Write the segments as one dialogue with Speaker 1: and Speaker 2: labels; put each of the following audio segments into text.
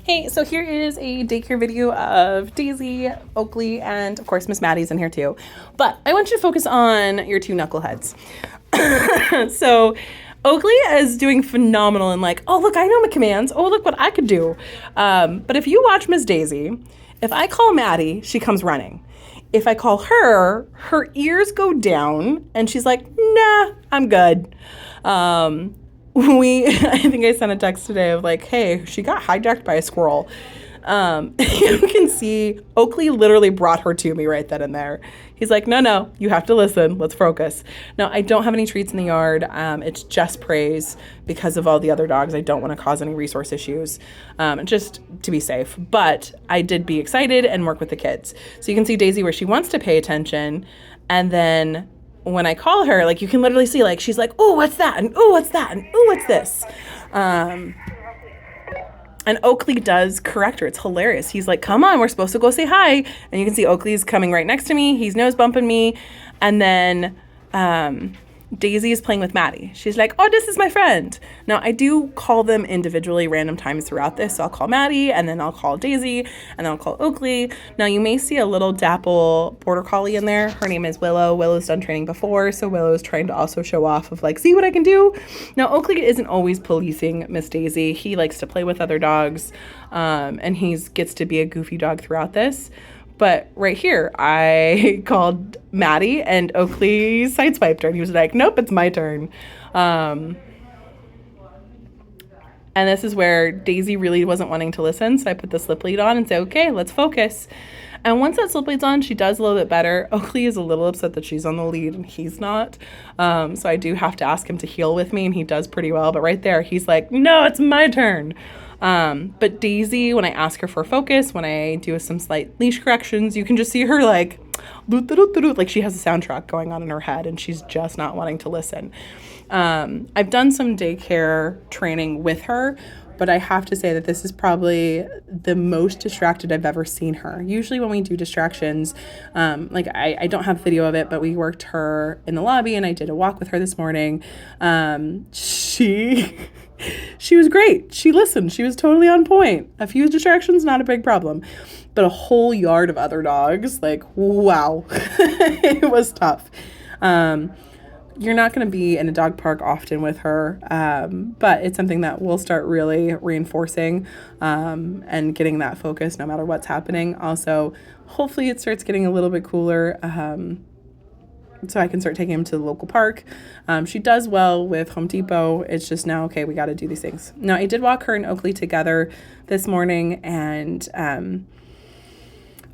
Speaker 1: Hey, so here is a daycare video of Daisy, Oakley, and of course Miss Maddie's in here too. But I want you to focus on your two knuckleheads. So Oakley is doing phenomenal and like, oh look, I know my commands. Oh look what I could do. But if you watch Miss Daisy, if I call Maddie, she comes running. If I call her, her ears go down and she's like, nah, I'm good. I think I sent a text today of like, hey, she got hijacked by a squirrel. You can see Oakley literally brought her to me right then and there. He's like, no, you have to listen. Let's focus. Now, I don't have any treats in the yard. It's just praise because of all the other dogs. I don't want to cause any resource issues, just to be safe. But I did be excited and work with the kids. So you can see Daisy where she wants to pay attention. And then when I call her, like you can literally see like, she's like, oh, what's that? And oh, what's that? And oh, what's this? And Oakley does correct her. It's hilarious. He's like, come on, we're supposed to go say hi. And you can see Oakley's coming right next to me. He's nose bumping me. And then Daisy is playing with Maddie. She's like, oh, this is my friend. Now, I do call them individually random times throughout this. So I'll call Maddie, and then I'll call Daisy, and then I'll call Oakley. Now, you may see a little dapple border collie in there. Her name is Willow. Willow's done training before, so Willow's trying to also show off of like, see what I can do. Now, Oakley isn't always policing Miss Daisy. He likes to play with other dogs, and he gets to be a goofy dog throughout this. But right here, I called Maddie and Oakley sideswiped her. And he was like, nope, it's my turn. And this is where Daisy really wasn't wanting to listen. So I put the slip lead on and said, okay, let's focus. And once that slip lead's on, she does a little bit better. Oakley is a little upset that she's on the lead and he's not. So I do have to ask him to heel with me, and he does pretty well. But right there, he's like, no, it's my turn. But Daisy, when I ask her for focus, when I do some slight leash corrections, you can just see her like, like she has a soundtrack going on in her head and she's just not wanting to listen. I've done some daycare training with her, but I have to say that this is probably the most distracted I've ever seen her. Usually when we do distractions, I don't have video of it, but we worked her in the lobby and I did a walk with her this morning. She was great. She listened. She was totally on point. A few distractions, not a big problem. But a whole yard of other dogs, like, wow. It was tough. You're not going to be in a dog park often with her, but it's something that we'll start really reinforcing and getting that focus no matter what's happening. Also, hopefully it starts getting a little bit cooler, so I can start taking him to the local park. She does well with Home Depot. It's just now, okay, we got to do these things. Now, I did walk her and Oakley together this morning, and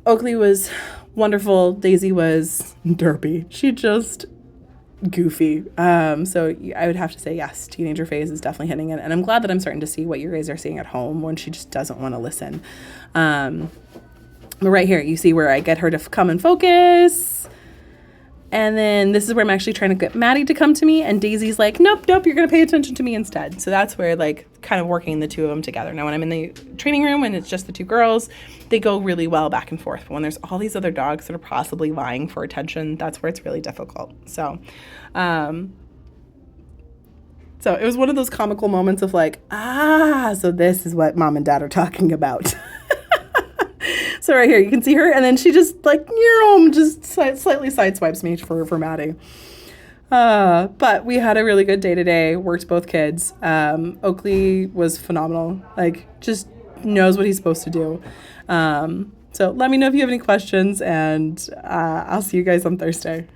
Speaker 1: Oakley was wonderful. Daisy was derpy. She just goofy. So I would have to say yes, teenager phase is definitely hitting it. And I'm glad that I'm starting to see what you guys are seeing at home when she just doesn't want to listen. But right here, you see where I get her to come and focus. And then this is where I'm actually trying to get Maddie to come to me. And Daisy's like, nope, you're going to pay attention to me instead. So that's where like kind of working the two of them together. Now, when I'm in the training room and it's just the two girls, they go really well back and forth. But when there's all these other dogs that are possibly vying for attention, that's where it's really difficult. So it was one of those comical moments of like, so this is what mom and dad are talking about. So right here, you can see her, and then she just like, just slightly sideswipes me for Maddie. But we had a really good day today, worked both kids. Oakley was phenomenal, like just knows what he's supposed to do. So let me know if you have any questions, and I'll see you guys on Thursday.